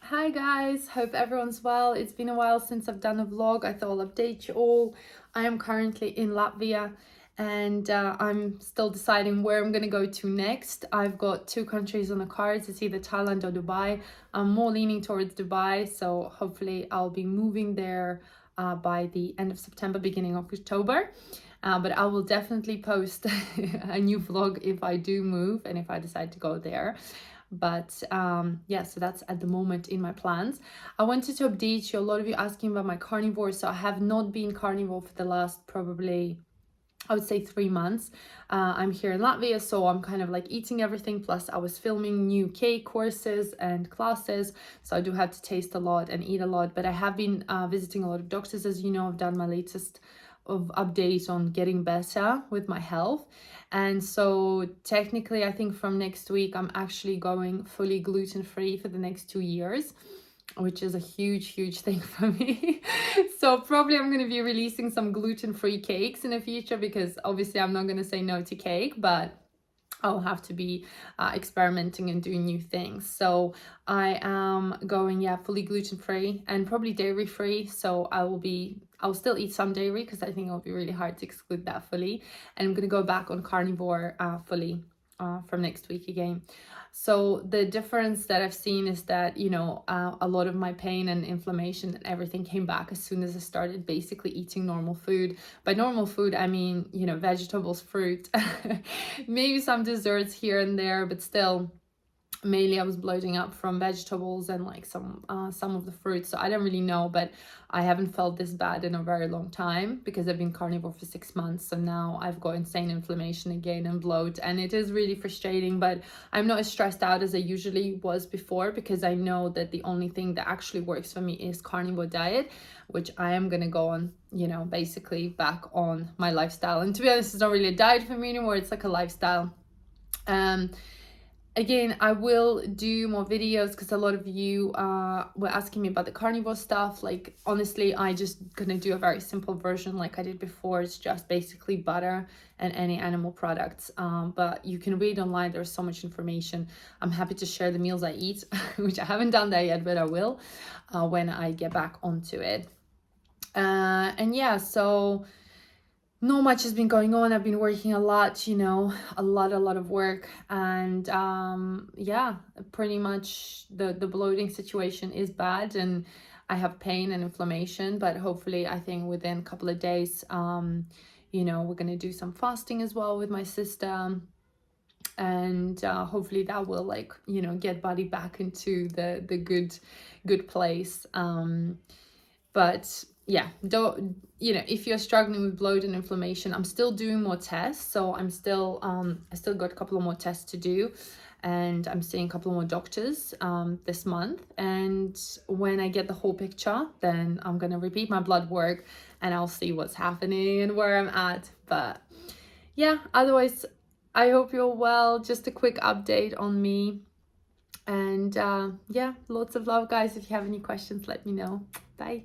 Hi guys, hope everyone's well. It's been a while since I've done a vlog. I thought I'll update you all. I am currently in Latvia and I'm still deciding where I'm gonna go to next. I've got two countries on the cards. It's either Thailand or Dubai. I'm more leaning towards Dubai, so hopefully I'll be moving there by the end of September, beginning of October. But I will definitely post a new vlog if I do move and if I decide to go there. But yeah, so that's at the moment in my plans. I wanted to update you. A lot of you asking about my carnivore. So I have not been carnivore for the last probably, I would say, 3 months. I'm here in Latvia, so I'm kind of like eating everything. Plus, I was filming new cake courses and classes, so I do have to taste a lot and eat a lot. But I have been visiting a lot of doctors, as you know. I've done my latest of updates on getting better with my health, and so technically I think from next week I'm actually going fully gluten-free for the next 2 years, which is a huge thing for me. So probably I'm going to be releasing some gluten-free cakes in the future, because obviously I'm not going to say no to cake, but I'll have to be experimenting and doing new things. So I am going, yeah, fully gluten-free and probably dairy-free. So I'll still eat some dairy because I think it'll be really hard to exclude that fully. And I'm going to go back on carnivore fully from next week again. So the difference that I've seen is that, a lot of my pain and inflammation and everything came back as soon as I started basically eating normal food. By normal food, I mean, vegetables, fruit, maybe some desserts here and there, but still mainly I was bloating up from vegetables and like some of the fruits. So I don't really know, but I haven't felt this bad in a very long time because I've been carnivore for 6 months. So now I've got insane inflammation again and bloat, and it is really frustrating, but I'm not as stressed out as I usually was before, because I know that the only thing that actually works for me is carnivore diet, which I am gonna go on, basically back on my lifestyle. And to be honest, it's not really a diet for me anymore, it's like a lifestyle. Again, I will do more videos because a lot of you were asking me about the carnivore stuff. Like, honestly, I just gonna do a very simple version like I did before. It's just basically butter and any animal products. But you can read online. There's so much information. I'm happy to share the meals I eat, which I haven't done that yet, but I will when I get back onto it. And yeah, so not much has been going on. I've been working a lot, a lot of work, and yeah, pretty much the bloating situation is bad, and I have pain and inflammation, but hopefully I think within a couple of days, we're gonna do some fasting as well with my sister, and hopefully that will get body back into the good place. But yeah, don't, if you're struggling with bloat and inflammation, I'm still doing more tests. So I still got a couple of more tests to do, and I'm seeing a couple more doctors this month. And when I get the whole picture, then I'm gonna repeat my blood work and I'll see what's happening and where I'm at. But yeah, otherwise, I hope you're well. Just a quick update on me. And yeah, lots of love, guys. If you have any questions, let me know. Bye.